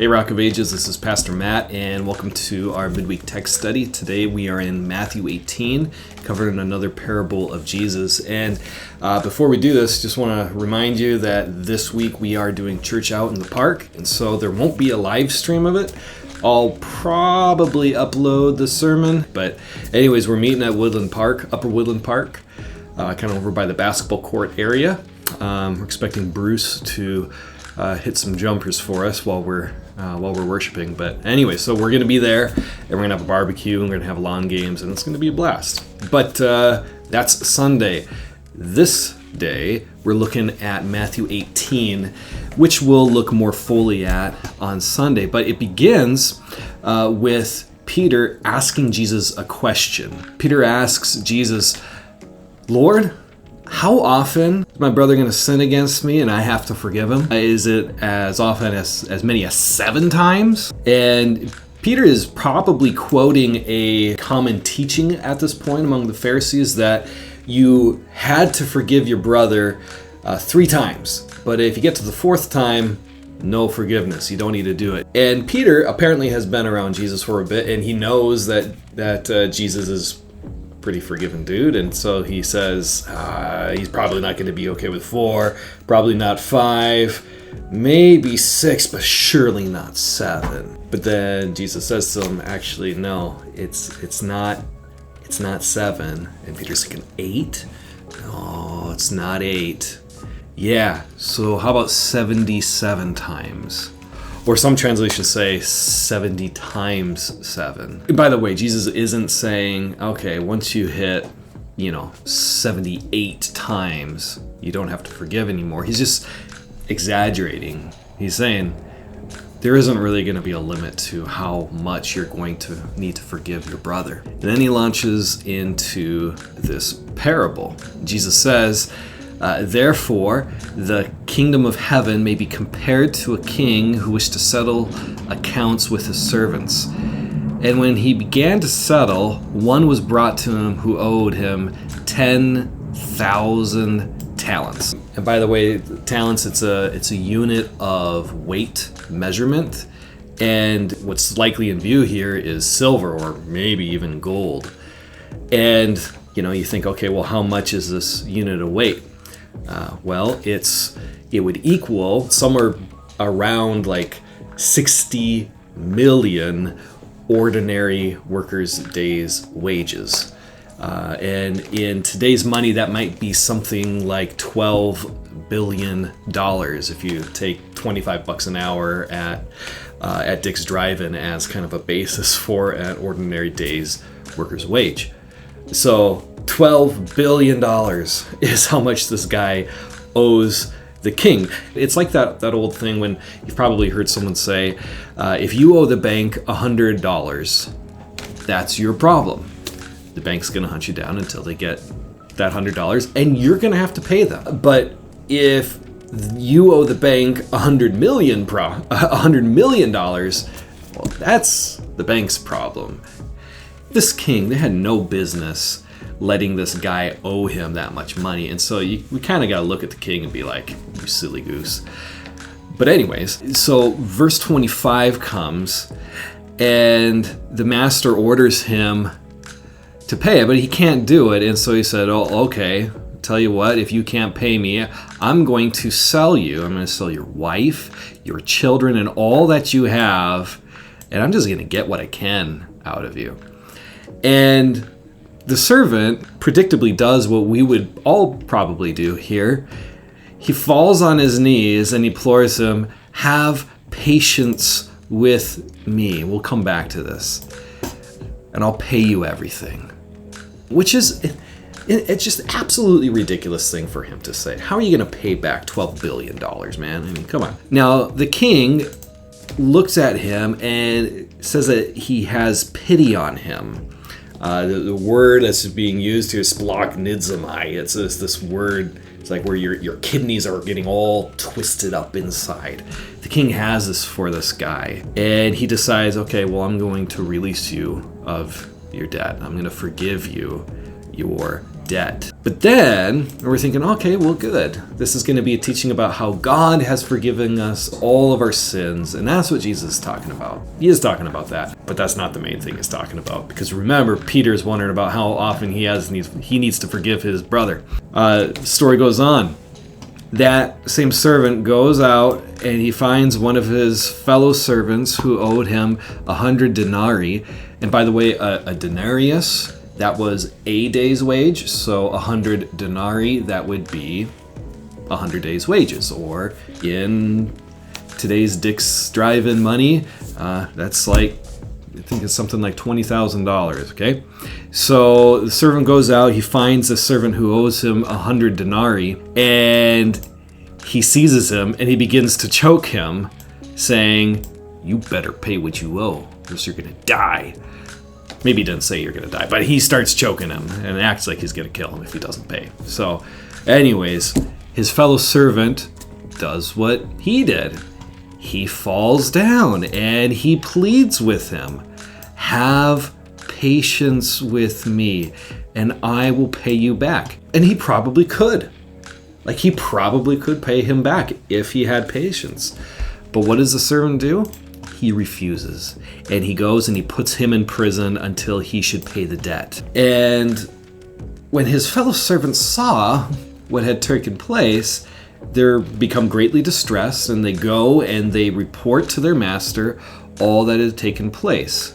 Hey Rock of Ages, this is Pastor Matt, and welcome to our midweek text study. Today we are in Matthew 18, covering another parable of Jesus. And before we do this, just want to remind you that this week we are doing church out in the park, and so there won't be a live stream of it. I'll probably upload the sermon, but anyways, we're meeting at Woodland Park, Upper Woodland Park, kind of over by the basketball court area. We're expecting Bruce to hit some jumpers for us while we're worshiping. But anyway, so we're going to be there, and we're going to have a barbecue, and we're going to have lawn games, and it's going to be a blast. But that's Sunday. This day, we're looking at Matthew 18, which we'll look more fully at on Sunday. But it begins with Peter asking Jesus a question. Peter asks Jesus, "Lord, how often is my brother going to sin against me and I have to forgive him? Is it as often as many as 7 times? And Peter is probably quoting a common teaching at this point among the Pharisees that you had to forgive your brother 3 times. But if you get to the 4th time, no forgiveness. You don't need to do it. And Peter apparently has been around Jesus for a bit, and he knows that Jesus is pretty forgiving dude, and so he says he's probably not going to be okay with 4, probably not 5, maybe 6, but surely not 7. But then Jesus says to him, actually, no, it's not 7. And Peter's thinking, 8? No, it's not 8. Yeah, so how about 77 times? Or some translations say 70 times 7. And by the way, Jesus isn't saying, okay, once you hit, 78 times, you don't have to forgive anymore. He's just exaggerating. He's saying there isn't really going to be a limit to how much you're going to need to forgive your brother. And then he launches into this parable. Jesus says, therefore, the kingdom of heaven may be compared to a king who wished to settle accounts with his servants. And when he began to settle, one was brought to him who owed him 10,000 talents. And by the way, talents, it's a unit of weight measurement. And what's likely in view here is silver or maybe even gold. And, you think, okay, well, how much is this unit of weight? Well, it would equal somewhere around like 60 million ordinary workers' days' wages. And in today's money, that might be something like $12 billion if you take $25 an hour at Dick's Drive-In as kind of a basis for an ordinary day's worker's wage. So $12 billion is how much this guy owes the king. It's like that old thing when you've probably heard someone say, if you owe the bank $100, that's your problem. The bank's going to hunt you down until they get that $100, and you're going to have to pay them. But if you owe the bank $100 million, well, that's the bank's problem. This king, they had no business letting this guy owe him that much money. And so we kind of got to look at the king and be like, you silly goose. But anyways, so verse 25 comes, and the master orders him to pay it, but he can't do it. And so he said, oh, okay, tell you what, if you can't pay me, I'm going to sell you. I'm going to sell your wife, your children, and all that you have, and I'm just going to get what I can out of you. And the servant predictably does what we would all probably do here. He falls on his knees and he implores him, have patience with me. We'll come back to this. And I'll pay you everything. Which is, it's just absolutely ridiculous thing for him to say. How are you going to pay back $12 billion, man? I mean, come on. Now, the king looks at him and says that he has pity on him. The word that's being used here is splagnidzomai. It's this word, it's like where your kidneys are getting all twisted up inside. The king has this for this guy, and he decides, okay, well, I'm going to release you of your debt. I'm going to forgive you your debt. But then we're thinking, okay, well, good. This is going to be a teaching about how God has forgiven us all of our sins. And that's what Jesus is talking about. He is talking about that. But that's not the main thing he's talking about. Because remember, Peter is wondering about how often he needs to forgive his brother. The story goes on. That same servant goes out and he finds one of his fellow servants who owed him 100 denarii. And by the way, a denarius, that was a day's wage. So 100 denarii, that would be 100 days' wages. Or in today's Dick's Drive-In money, that's like, I think it's something like $20,000, okay? So the servant goes out, he finds a servant who owes him 100 denarii, and he seizes him and he begins to choke him, saying, "You better pay what you owe, or else you're gonna die." Maybe he didn't say you're gonna die, but he starts choking him and acts like he's gonna kill him if he doesn't pay. So anyways, his fellow servant does what he did. He falls down and he pleads with him, "Have patience with me and I will pay you back." And he probably could. Like, he probably could pay him back if he had patience. But what does the servant do? He refuses. And he goes and he puts him in prison until he should pay the debt. And when his fellow servants saw what had taken place, they become greatly distressed, and they go and they report to their master all that had taken place.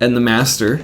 And the master,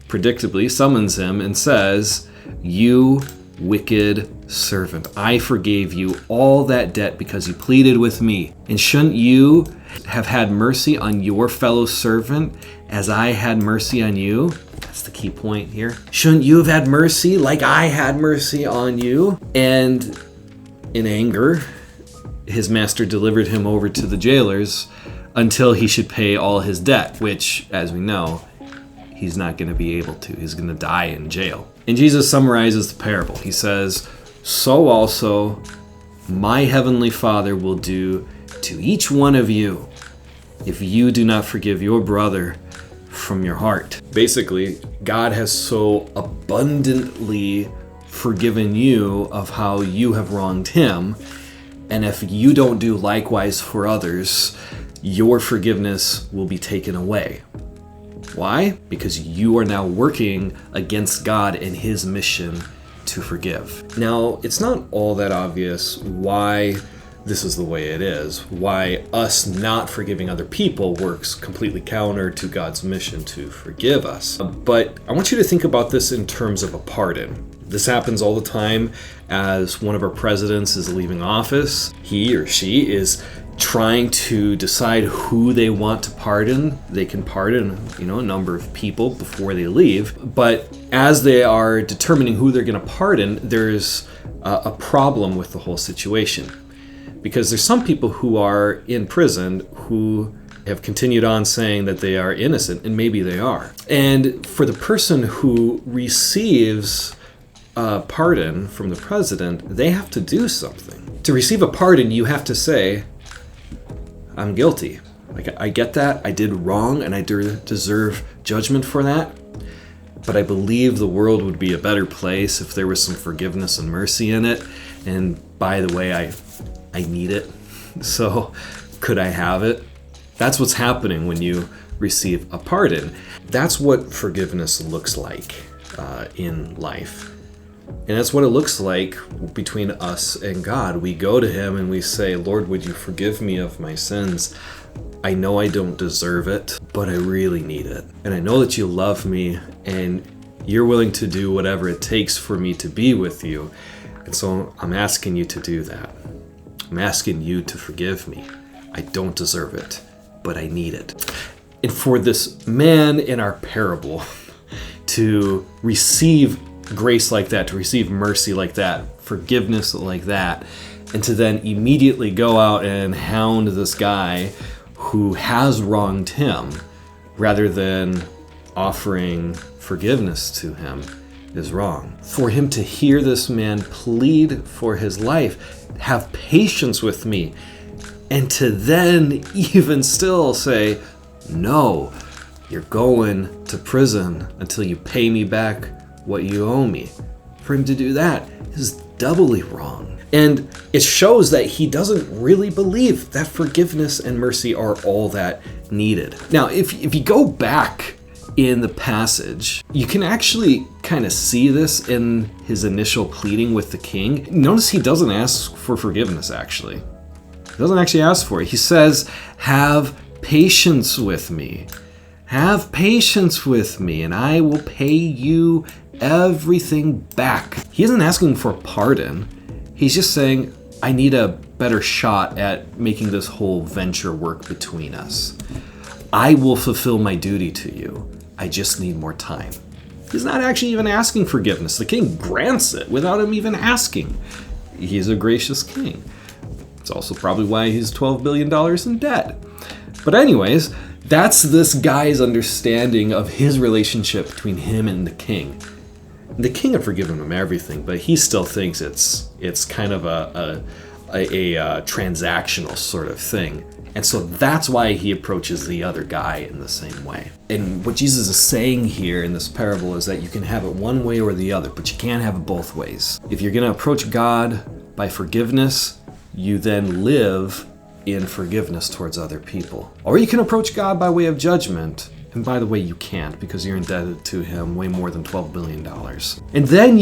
predictably, summons him and says, "You wicked servant, I forgave you all that debt because you pleaded with me. And shouldn't you have had mercy on your fellow servant as I had mercy on you?" That's the key point here. "Shouldn't you have had mercy like I had mercy on you?" And in anger, his master delivered him over to the jailers until he should pay all his debt, which, as we know, he's not going to be able to. He's going to die in jail. And Jesus summarizes the parable. He says, "So also my heavenly Father will do to each one of you if you do not forgive your brother from your heart." Basically, God has so abundantly forgiven you of how you have wronged him, and if you don't do likewise for others, your forgiveness will be taken away. Why? Because you are now working against God and his mission to forgive. Now, it's not all that obvious why this is the way it is, why us not forgiving other people works completely counter to God's mission to forgive us. But I want you to think about this in terms of a pardon. This happens all the time as one of our presidents is leaving office. He or she is trying to decide who they want to pardon. They can pardon, a number of people before they leave. But as they are determining who they're going to pardon, there's a problem with the whole situation. Because there's some people who are in prison who have continued on saying that they are innocent, and maybe they are. And for the person who receives a pardon from the president, they have to do something. To receive a pardon, you have to say, "I'm guilty. I get that. I did wrong, and I deserve judgment for that. But I believe the world would be a better place if there was some forgiveness and mercy in it. And by the way, I need it. So could I have it?" That's what's happening when you receive a pardon. That's what forgiveness looks like in life. And that's what it looks like between us and God. We go to him and we say, "Lord, would you forgive me of my sins? I know I don't deserve it, but I really need it. And I know that you love me and you're willing to do whatever it takes for me to be with you. And so I'm asking you to do that. I'm asking you to forgive me. I don't deserve it, but I need it." And for this man in our parable to receive grace like that, to receive mercy like that, forgiveness like that, and to then immediately go out and hound this guy who has wronged him rather than offering forgiveness to him is wrong. For him to hear this man plead for his life, "Have patience with me," and to then even still say, "No, you're going to prison until you pay me back what you owe me. For him to do that is doubly wrong. And it shows that he doesn't really believe that forgiveness and mercy are all that needed. Now, if you go back in the passage, you can actually kind of see this in his initial pleading with the king. Notice he doesn't ask for forgiveness, actually. He doesn't actually ask for it. He says, have patience with me. Have patience with me, and I will pay you everything back. He isn't asking for pardon. He's just saying, I need a better shot at making this whole venture work between us. I will fulfill my duty to you. I just need more time. He's not actually even asking forgiveness. The king grants it without him even asking. He's a gracious king. It's also probably why he's $12 billion in debt. But anyways, that's this guy's understanding of his relationship between him and the king. The king had forgiven him everything, but he still thinks it's kind of a transactional sort of thing. And so that's why he approaches the other guy in the same way. And what Jesus is saying here in this parable is that you can have it one way or the other, but you can't have it both ways. If you're going to approach God by forgiveness, you then live in forgiveness towards other people. Or you can approach God by way of judgment. And by the way, you can't, because you're indebted to him way more than $12 billion. And then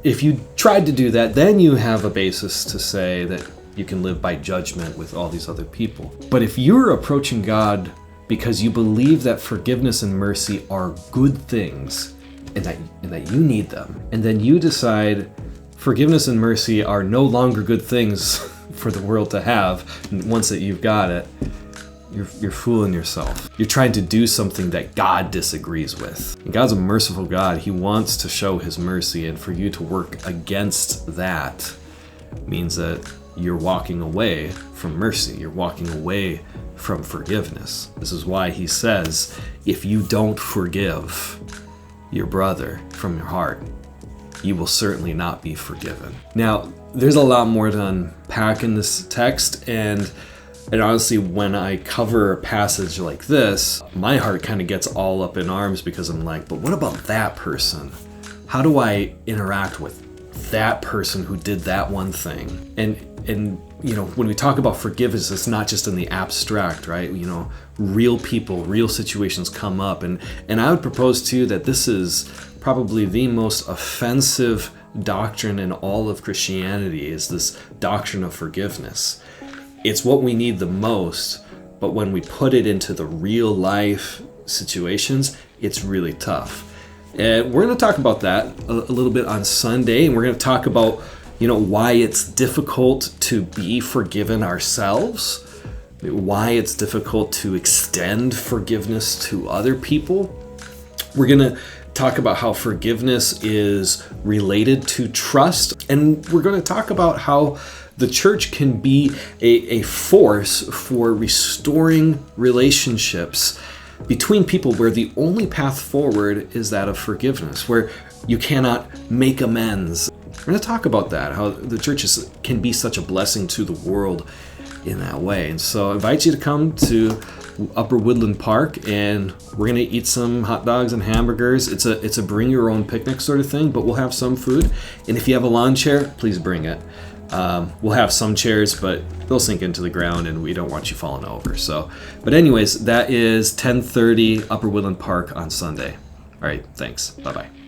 if you tried to do that, then you have a basis to say that you can live by judgment with all these other people. But if you're approaching God because you believe that forgiveness and mercy are good things and that you need them, and then you decide forgiveness and mercy are no longer good things for the world to have once that you've got it, you're fooling yourself. You're trying to do something that God disagrees with. And God's a merciful God. He wants to show his mercy, and for you to work against that means that you're walking away from mercy. You're walking away from forgiveness. This is why he says, if you don't forgive your brother from your heart, you will certainly not be forgiven. Now, there's a lot more to unpack in this text, and honestly, when I cover a passage like this, my heart kind of gets all up in arms because I'm like, but what about that person? How do I interact with that person who did that one thing? And you know, when we talk about forgiveness, it's not just in the abstract, right? You know, real people, real situations come up, and I would propose to you that this is probably the most offensive doctrine in all of Christianity, is this doctrine of forgiveness. It's what we need the most, but when we put it into the real life situations, it's really tough. And we're going to talk about that a little bit on Sunday, and we're going to talk about, you know, why it's difficult to be forgiven ourselves, why it's difficult to extend forgiveness to other people. We're going to talk about how forgiveness is related to trust, and we're going to talk about how the church can be a force for restoring relationships between people where the only path forward is that of forgiveness, where you cannot make amends. We're going to talk about that, how the church can be such a blessing to the world in that way. And so I invite you to come to Upper Woodland Park, and we're going to eat some hot dogs and hamburgers. It's a bring your own picnic sort of thing, but we'll have some food. And if you have a lawn chair, please bring it. We'll have some chairs, but they'll sink into the ground, and we don't want you falling over. So, but anyways, that is 10:30 Upper Woodland Park on Sunday. All right, thanks. Bye-bye.